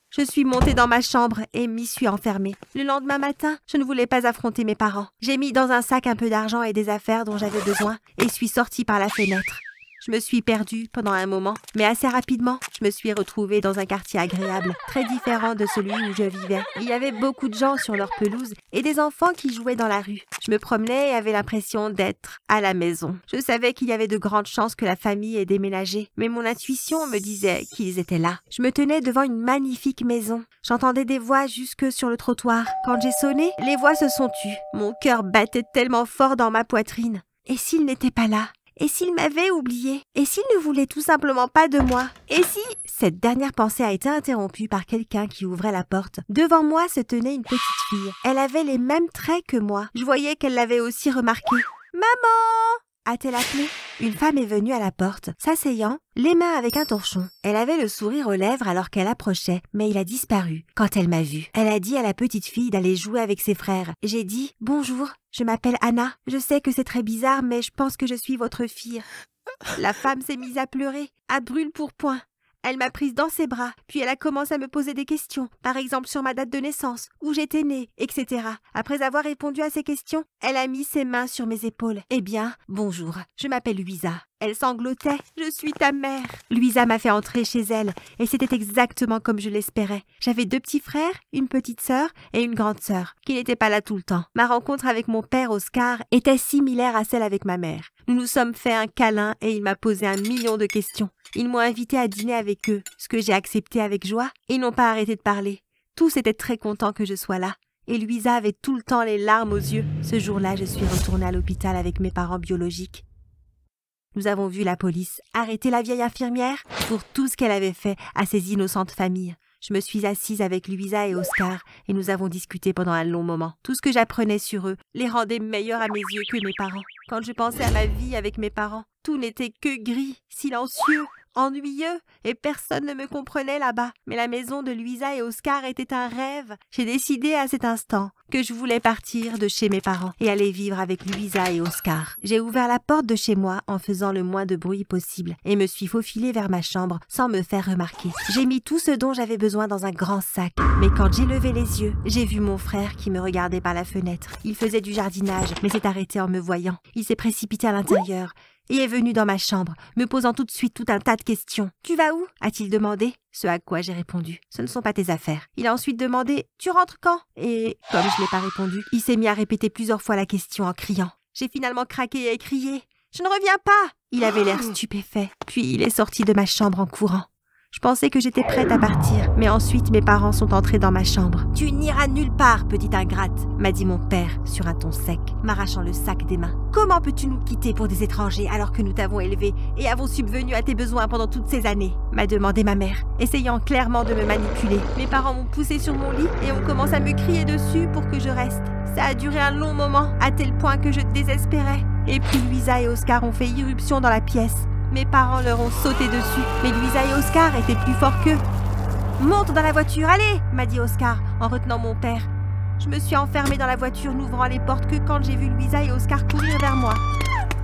Je suis montée dans ma chambre et m'y suis enfermée. Le lendemain matin, je ne voulais pas affronter mes parents. J'ai mis dans un sac un peu d'argent et des affaires dont j'avais besoin et suis sortie par la fenêtre. Je me suis perdue pendant un moment, mais assez rapidement, je me suis retrouvée dans un quartier agréable, très différent de celui où je vivais. Il y avait beaucoup de gens sur leur pelouse et des enfants qui jouaient dans la rue. Je me promenais et avais l'impression d'être à la maison. Je savais qu'il y avait de grandes chances que la famille ait déménagé, mais mon intuition me disait qu'ils étaient là. Je me tenais devant une magnifique maison. J'entendais des voix jusque sur le trottoir. Quand j'ai sonné, les voix se sont tues. Mon cœur battait tellement fort dans ma poitrine. Et s'il n'était pas là? Et s'il m'avait oublié? Et s'il ne voulait tout simplement pas de moi? Et si... Cette dernière pensée a été interrompue par quelqu'un qui ouvrait la porte. Devant moi se tenait une petite fille. Elle avait les mêmes traits que moi. Je voyais qu'elle l'avait aussi remarqué. « Maman !» a-t-elle appelé. Une femme est venue à la porte, s'asseyant, les mains avec un torchon. Elle avait le sourire aux lèvres alors qu'elle approchait, mais il a disparu quand elle m'a vue. Elle a dit à la petite fille d'aller jouer avec ses frères. J'ai dit « Bonjour, je m'appelle Anna. Je sais que c'est très bizarre, mais je pense que je suis votre fille. » La femme s'est mise à pleurer, à brûle-pourpoint. Elle m'a prise dans ses bras, puis elle a commencé à me poser des questions, par exemple sur ma date de naissance, où j'étais née, etc. Après avoir répondu à ces questions, elle a mis ses mains sur mes épaules. Eh bien, bonjour, je m'appelle Louisa. Elle sanglotait. « Je suis ta mère !» Louisa m'a fait entrer chez elle, et c'était exactement comme je l'espérais. J'avais 2 petits frères, une petite sœur et une grande sœur, qui n'étaient pas là tout le temps. Ma rencontre avec mon père, Oscar, était similaire à celle avec ma mère. Nous nous sommes fait un câlin et il m'a posé 1 million de questions. Ils m'ont invité à dîner avec eux, ce que j'ai accepté avec joie, et ils n'ont pas arrêté de parler. Tous étaient très contents que je sois là. Et Louisa avait tout le temps les larmes aux yeux. Ce jour-là, je suis retournée à l'hôpital avec mes parents biologiques. Nous avons vu la police arrêter la vieille infirmière pour tout ce qu'elle avait fait à ces innocentes familles. Je me suis assise avec Louisa et Oscar et nous avons discuté pendant un long moment. Tout ce que j'apprenais sur eux les rendait meilleurs à mes yeux que mes parents. Quand je pensais à ma vie avec mes parents, tout n'était que gris, silencieux, ennuyeux et personne ne me comprenait là-bas. Mais la maison de Louisa et Oscar était un rêve. J'ai décidé à cet instant que je voulais partir de chez mes parents et aller vivre avec Louisa et Oscar. J'ai ouvert la porte de chez moi en faisant le moins de bruit possible et me suis faufilée vers ma chambre sans me faire remarquer. J'ai mis tout ce dont j'avais besoin dans un grand sac. Mais quand j'ai levé les yeux, j'ai vu mon frère qui me regardait par la fenêtre. Il faisait du jardinage mais s'est arrêté en me voyant. Il s'est précipité à l'intérieur et est venu dans ma chambre, me posant tout de suite tout un tas de questions. « Tu vas où ?» a-t-il demandé, ce à quoi j'ai répondu. « Ce ne sont pas tes affaires. » Il a ensuite demandé « Tu rentres quand ?» Et, comme je n'ai pas répondu, il s'est mis à répéter plusieurs fois la question en criant. J'ai finalement craqué et crié « Je ne reviens pas !» Il avait l'air stupéfait, puis il est sorti de ma chambre en courant. Je pensais que j'étais prête à partir, mais ensuite mes parents sont entrés dans ma chambre. « Tu n'iras nulle part, petite ingrate !» m'a dit mon père sur un ton sec, m'arrachant le sac des mains. « Comment peux-tu nous quitter pour des étrangers alors que nous t'avons élevé et avons subvenu à tes besoins pendant toutes ces années ?» m'a demandé ma mère, essayant clairement de me manipuler. Mes parents m'ont poussée sur mon lit et ont commencé à me crier dessus pour que je reste. Ça a duré un long moment, à tel point que je désespérais. Et puis Louisa et Oscar ont fait irruption dans la pièce. Mes parents leur ont sauté dessus, mais Louisa et Oscar étaient plus forts qu'eux. « Monte dans la voiture, allez !» m'a dit Oscar en retenant mon père. Je me suis enfermée dans la voiture, n'ouvrant les portes que quand j'ai vu Louisa et Oscar courir vers moi.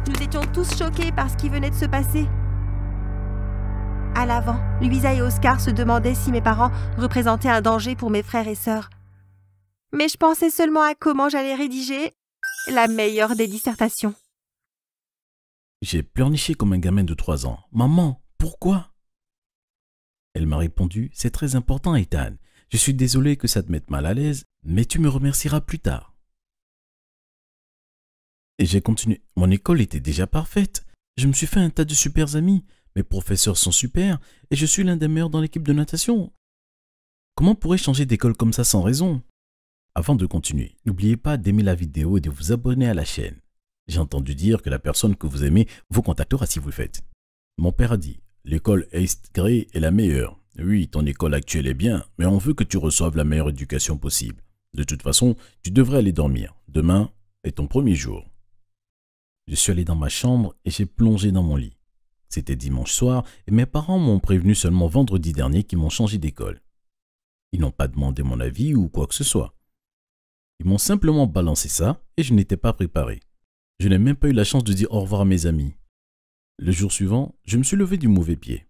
Nous étions tous choqués par ce qui venait de se passer. À l'avant, Louisa et Oscar se demandaient si mes parents représentaient un danger pour mes frères et sœurs. Mais je pensais seulement à comment j'allais rédiger la meilleure des dissertations. J'ai pleurniché comme un gamin de 3 ans. « Maman, pourquoi ?» Elle m'a répondu « C'est très important, Ethan. Je suis désolé que ça te mette mal à l'aise, mais tu me remercieras plus tard. » Et j'ai continué. Mon école était déjà parfaite. Je me suis fait un tas de super amis. Mes professeurs sont super et je suis l'un des meilleurs dans l'équipe de natation. Comment pourrais-je changer d'école comme ça sans raison? Avant de continuer, n'oubliez pas d'aimer la vidéo et de vous abonner à la chaîne. J'ai entendu dire que la personne que vous aimez vous contactera si vous le faites. Mon père a dit, l'école East Gray est la meilleure. Oui, ton école actuelle est bien, mais on veut que tu reçoives la meilleure éducation possible. De toute façon, tu devrais aller dormir. Demain est ton premier jour. Je suis allé dans ma chambre et j'ai plongé dans mon lit. C'était dimanche soir et mes parents m'ont prévenu seulement vendredi dernier qu'ils m'ont changé d'école. Ils n'ont pas demandé mon avis ou quoi que ce soit. Ils m'ont simplement balancé ça et je n'étais pas préparé. Je n'ai même pas eu la chance de dire au revoir à mes amis. Le jour suivant, je me suis levé du mauvais pied.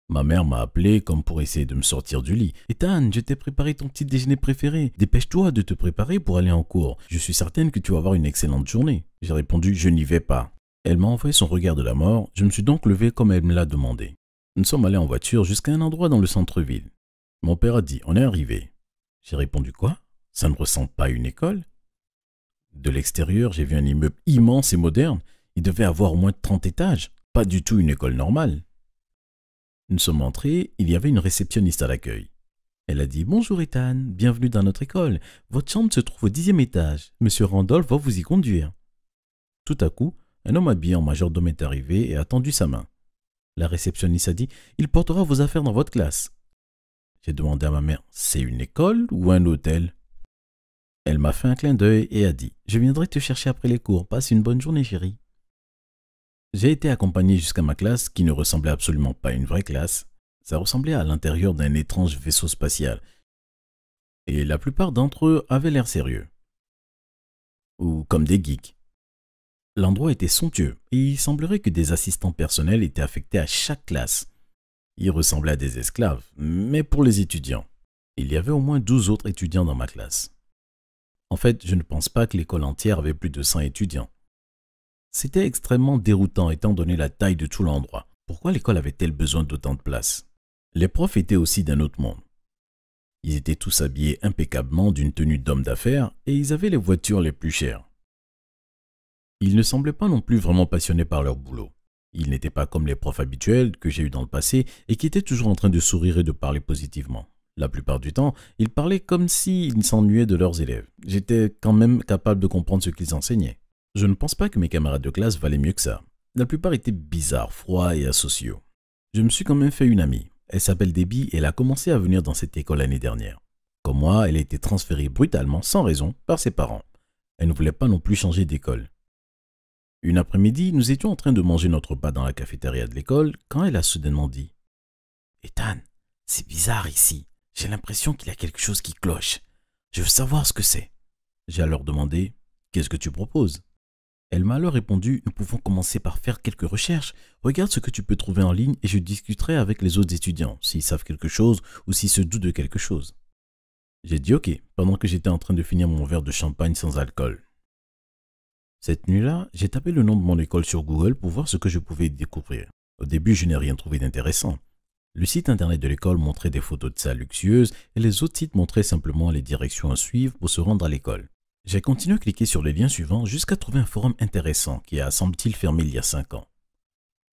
Ma mère m'a appelé comme pour essayer de me sortir du lit. « Ethan, je t'ai préparé ton petit déjeuner préféré. Dépêche-toi de te préparer pour aller en cours. Je suis certaine que tu vas avoir une excellente journée. » J'ai répondu « Je n'y vais pas. » Elle m'a envoyé son regard de la mort, je me suis donc levé comme elle me l'a demandé. Nous sommes allés en voiture jusqu'à un endroit dans le centre-ville. Mon père a dit « On est arrivé ». J'ai répondu « Quoi? Ça ne ressemble pas à une école ?» De l'extérieur, j'ai vu un immeuble immense et moderne. Il devait avoir au moins 30 étages. Pas du tout une école normale. Nous sommes entrés, il y avait une réceptionniste à l'accueil. Elle a dit « Bonjour Ethan, bienvenue dans notre école. Votre chambre se trouve au 10e étage. Monsieur Randolph va vous y conduire. » Tout à coup, un homme habillé en majordome est arrivé et a tendu sa main. La réceptionniste a dit « Il portera vos affaires dans votre classe. » J'ai demandé à ma mère « C'est une école ou un hôtel ?» Elle m'a fait un clin d'œil et a dit « Je viendrai te chercher après les cours. Passe une bonne journée, chérie. » J'ai été accompagné jusqu'à ma classe qui ne ressemblait absolument pas à une vraie classe. Ça ressemblait à l'intérieur d'un étrange vaisseau spatial. Et la plupart d'entre eux avaient l'air sérieux. Ou comme des geeks. L'endroit était somptueux et il semblerait que des assistants personnels étaient affectés à chaque classe. Ils ressemblaient à des esclaves, mais pour les étudiants. Il y avait au moins 12 autres étudiants dans ma classe. En fait, je ne pense pas que l'école entière avait plus de 100 étudiants. C'était extrêmement déroutant étant donné la taille de tout l'endroit. Pourquoi l'école avait-elle besoin d'autant de place? Les profs étaient aussi d'un autre monde. Ils étaient tous habillés impeccablement d'une tenue d'homme d'affaires et ils avaient les voitures les plus chères. Ils ne semblaient pas non plus vraiment passionnés par leur boulot. Ils n'étaient pas comme les profs habituels que j'ai eus dans le passé et qui étaient toujours en train de sourire et de parler positivement. La plupart du temps, ils parlaient comme s'ils s'ennuyaient de leurs élèves. J'étais quand même capable de comprendre ce qu'ils enseignaient. Je ne pense pas que mes camarades de classe valaient mieux que ça. La plupart étaient bizarres, froids et asociaux. Je me suis quand même fait une amie. Elle s'appelle Debbie et elle a commencé à venir dans cette école l'année dernière. Comme moi, elle a été transférée brutalement, sans raison, par ses parents. Elle ne voulait pas non plus changer d'école. Une après-midi, nous étions en train de manger notre repas dans la cafétéria de l'école quand elle a soudainement dit « Ethan, c'est bizarre ici. J'ai l'impression qu'il y a quelque chose qui cloche. Je veux savoir ce que c'est. » J'ai alors demandé « Qu'est-ce que tu proposes ?» Elle m'a alors répondu « Nous pouvons commencer par faire quelques recherches. Regarde ce que tu peux trouver en ligne et je discuterai avec les autres étudiants, s'ils savent quelque chose ou s'ils se doutent de quelque chose. » J'ai dit « Ok » pendant que j'étais en train de finir mon verre de champagne sans alcool. Cette nuit-là, j'ai tapé le nom de mon école sur Google pour voir ce que je pouvais découvrir. Au début, je n'ai rien trouvé d'intéressant. Le site internet de l'école montrait des photos de salles luxueuses et les autres sites montraient simplement les directions à suivre pour se rendre à l'école. J'ai continué à cliquer sur les liens suivants jusqu'à trouver un forum intéressant qui a, semble-t-il, fermé il y a 5 ans.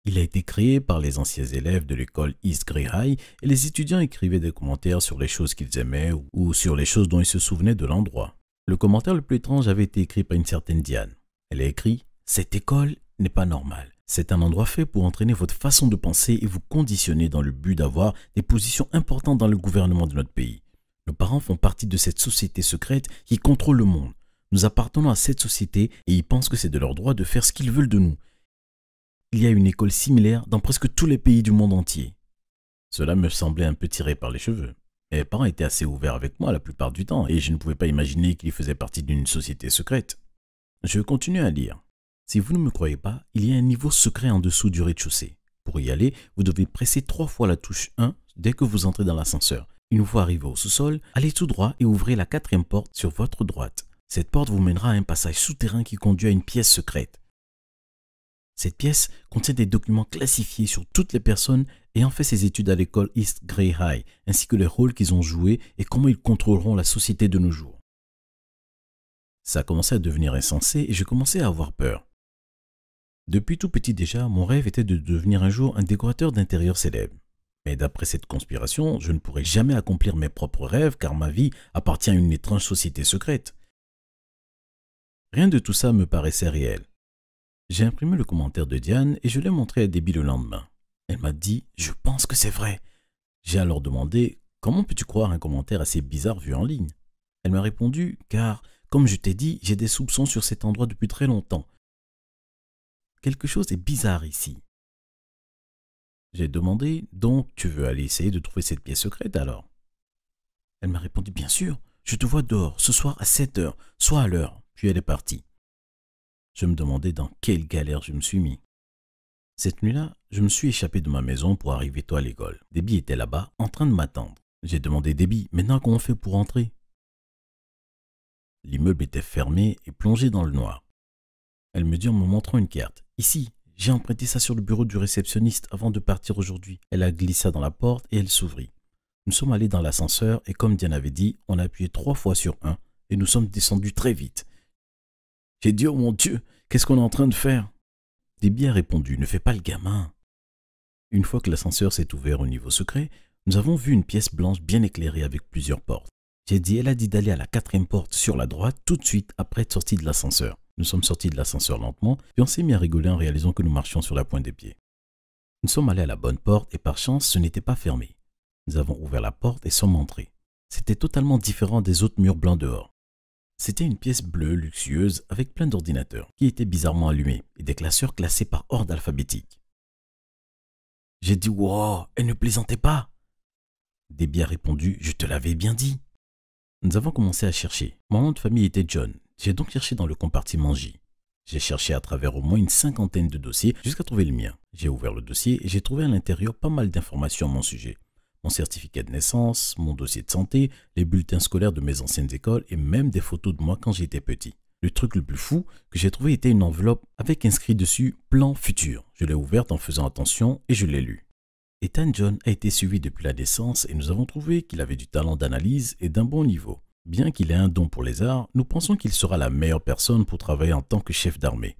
Il a été créé par les anciens élèves de l'école East Grey High et les étudiants écrivaient des commentaires sur les choses qu'ils aimaient ou sur les choses dont ils se souvenaient de l'endroit. Le commentaire le plus étrange avait été écrit par une certaine Diane. Elle a écrit « Cette école n'est pas normale. C'est un endroit fait pour entraîner votre façon de penser et vous conditionner dans le but d'avoir des positions importantes dans le gouvernement de notre pays. Nos parents font partie de cette société secrète qui contrôle le monde. Nous appartenons à cette société et ils pensent que c'est de leur droit de faire ce qu'ils veulent de nous. Il y a une école similaire dans presque tous les pays du monde entier. » Cela me semblait un peu tiré par les cheveux. Mes parents étaient assez ouverts avec moi la plupart du temps et je ne pouvais pas imaginer qu'ils faisaient partie d'une société secrète. Je continue à lire. Si vous ne me croyez pas, il y a un niveau secret en dessous du rez-de-chaussée. Pour y aller, vous devez presser 3 fois la touche 1 dès que vous entrez dans l'ascenseur. Une fois arrivé au sous-sol, allez tout droit et ouvrez la 4e porte sur votre droite. Cette porte vous mènera à un passage souterrain qui conduit à une pièce secrète. Cette pièce contient des documents classifiés sur toutes les personnes ayant fait ses études à l'école East Grey High, ainsi que les rôles qu'ils ont joués et comment ils contrôleront la société de nos jours. Ça a commencé à devenir insensé et je commençais à avoir peur. Depuis tout petit déjà, mon rêve était de devenir un jour un décorateur d'intérieur célèbre. Mais d'après cette conspiration, je ne pourrais jamais accomplir mes propres rêves car ma vie appartient à une étrange société secrète. Rien de tout ça me paraissait réel. J'ai imprimé le commentaire de Diane et je l'ai montré à Debbie le lendemain. Elle m'a dit « Je pense que c'est vrai ». J'ai alors demandé « Comment peux-tu croire un commentaire assez bizarre vu en ligne ?» Elle m'a répondu « Car, comme je t'ai dit, j'ai des soupçons sur cet endroit depuis très longtemps. Quelque chose est bizarre ici. » J'ai demandé « Donc, tu veux aller essayer de trouver cette pièce secrète alors ?» Elle m'a répondu « Bien sûr, je te vois dehors, ce soir à 7 heures, sois à l'heure. » Puis elle est partie. Je me demandais dans quelle galère je me suis mis. Cette nuit-là, je me suis échappé de ma maison pour arriver tôt à l'école. Debbie était là-bas, en train de m'attendre. J'ai demandé Debbie, maintenant comment on fait pour entrer? L'immeuble était fermé et plongé dans le noir. Elle me dit en me montrant une carte, Ici, j'ai emprunté ça sur le bureau du réceptionniste avant de partir aujourd'hui. Elle a glissé dans la porte et elle s'ouvrit. Nous sommes allés dans l'ascenseur et comme Diane avait dit, on a appuyé 3 fois sur 1 et nous sommes descendus très vite. J'ai dit, oh mon Dieu, qu'est-ce qu'on est en train de faire? Debbie a répondu, ne fais pas le gamin. Une fois que l'ascenseur s'est ouvert au niveau secret, nous avons vu une pièce blanche bien éclairée avec plusieurs portes. Elle a dit d'aller à la 4e porte sur la droite tout de suite après être sorti de l'ascenseur. Nous sommes sortis de l'ascenseur lentement et on s'est mis à rigoler en réalisant que nous marchions sur la pointe des pieds. Nous sommes allés à la bonne porte et par chance, ce n'était pas fermé. Nous avons ouvert la porte et sommes entrés. C'était totalement différent des autres murs blancs dehors. C'était une pièce bleue luxueuse avec plein d'ordinateurs qui étaient bizarrement allumés et des classeurs classés par ordre alphabétique. J'ai dit « Wow, elle ne plaisantait pas !» Debbie a répondu « Je te l'avais bien dit !» Nous avons commencé à chercher. Mon nom de famille était John. J'ai donc cherché dans le compartiment J. J'ai cherché à travers au moins une 50aine de dossiers jusqu'à trouver le mien. J'ai ouvert le dossier et j'ai trouvé à l'intérieur pas mal d'informations à mon sujet. Mon certificat de naissance, mon dossier de santé, les bulletins scolaires de mes anciennes écoles et même des photos de moi quand j'étais petit. Le truc le plus fou que j'ai trouvé était une enveloppe avec inscrit dessus « Plan futur ». Je l'ai ouverte en faisant attention et je l'ai lu. Ethan John a été suivi depuis la naissance et nous avons trouvé qu'il avait du talent d'analyse et d'un bon niveau. Bien qu'il ait un don pour les arts, nous pensons qu'il sera la meilleure personne pour travailler en tant que chef d'armée.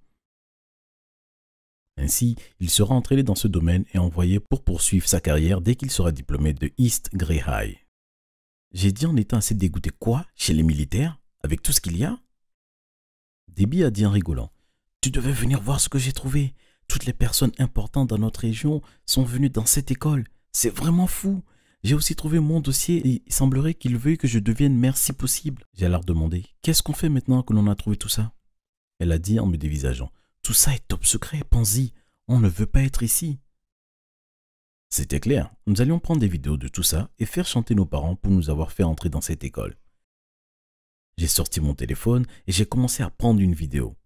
Ainsi, il sera entraîné dans ce domaine et envoyé pour poursuivre sa carrière dès qu'il sera diplômé de East Grey High. J'ai dit en étant assez dégoûté, quoi, chez les militaires, avec tout ce qu'il y a? Debbie a dit en rigolant, tu devais venir voir ce que j'ai trouvé. Toutes les personnes importantes dans notre région sont venues dans cette école. C'est vraiment fou. J'ai aussi trouvé mon dossier et il semblerait qu'il veuille que je devienne maire si possible. J'ai alors demandé, qu'est-ce qu'on fait maintenant que l'on a trouvé tout ça? Elle a dit en me dévisageant, tout ça est top secret, pense-y, on ne veut pas être ici. C'était clair, nous allions prendre des vidéos de tout ça et faire chanter nos parents pour nous avoir fait entrer dans cette école. J'ai sorti mon téléphone et j'ai commencé à prendre une vidéo.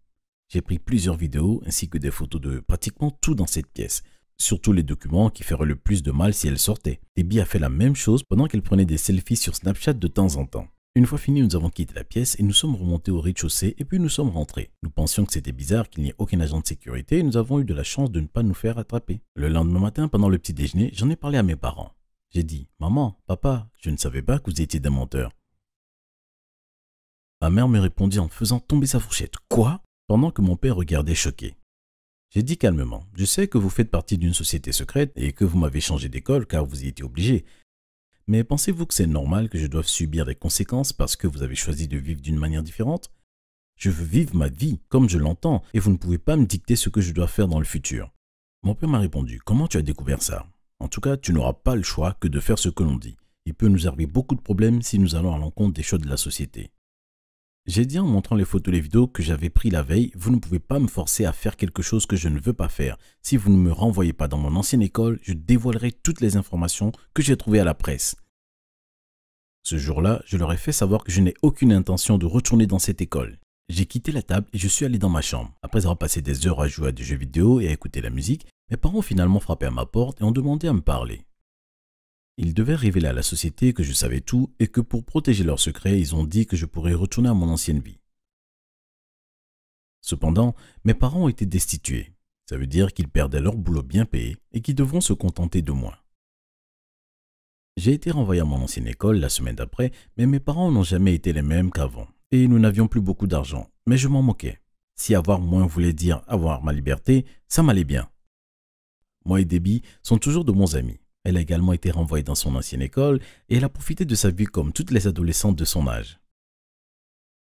J'ai pris plusieurs vidéos ainsi que des photos de pratiquement tout dans cette pièce. Surtout les documents qui feraient le plus de mal si elles sortaient. Debbie a fait la même chose pendant qu'elle prenait des selfies sur Snapchat de temps en temps. Une fois fini, nous avons quitté la pièce et nous sommes remontés au rez-de-chaussée et puis nous sommes rentrés. Nous pensions que c'était bizarre qu'il n'y ait aucun agent de sécurité et nous avons eu de la chance de ne pas nous faire attraper. Le lendemain matin, pendant le petit déjeuner, j'en ai parlé à mes parents. J'ai dit, maman, papa, je ne savais pas que vous étiez des menteurs. Ma mère me répondit en faisant tomber sa fourchette. Quoi? Pendant que mon père regardait choqué. J'ai dit calmement, je sais que vous faites partie d'une société secrète et que vous m'avez changé d'école car vous y étiez obligé. Mais pensez-vous que c'est normal que je doive subir des conséquences parce que vous avez choisi de vivre d'une manière différente? Je veux vivre ma vie comme je l'entends et vous ne pouvez pas me dicter ce que je dois faire dans le futur. Mon père m'a répondu, comment tu as découvert ça? En tout cas, tu n'auras pas le choix que de faire ce que l'on dit. Il peut nous arriver beaucoup de problèmes si nous allons à l'encontre des choix de la société. J'ai dit en montrant les photos et les vidéos que j'avais pris la veille, vous ne pouvez pas me forcer à faire quelque chose que je ne veux pas faire. Si vous ne me renvoyez pas dans mon ancienne école, je dévoilerai toutes les informations que j'ai trouvées à la presse. Ce jour-là, je leur ai fait savoir que je n'ai aucune intention de retourner dans cette école. J'ai quitté la table et je suis allé dans ma chambre. Après avoir passé des heures à jouer à des jeux vidéo et à écouter la musique, mes parents ont finalement frappé à ma porte et ont demandé à me parler. Ils devaient révéler à la société que je savais tout et que pour protéger leur secret, ils ont dit que je pourrais retourner à mon ancienne vie. Cependant, mes parents ont été destitués. Ça veut dire qu'ils perdaient leur boulot bien payé et qu'ils devront se contenter de moi. J'ai été renvoyé à mon ancienne école la semaine d'après, mais mes parents n'ont jamais été les mêmes qu'avant. Et nous n'avions plus beaucoup d'argent, mais je m'en moquais. Si avoir moins voulait dire avoir ma liberté, ça m'allait bien. Moi et Debbie sont toujours de bons amis. Elle a également été renvoyée dans son ancienne école et elle a profité de sa vie comme toutes les adolescentes de son âge.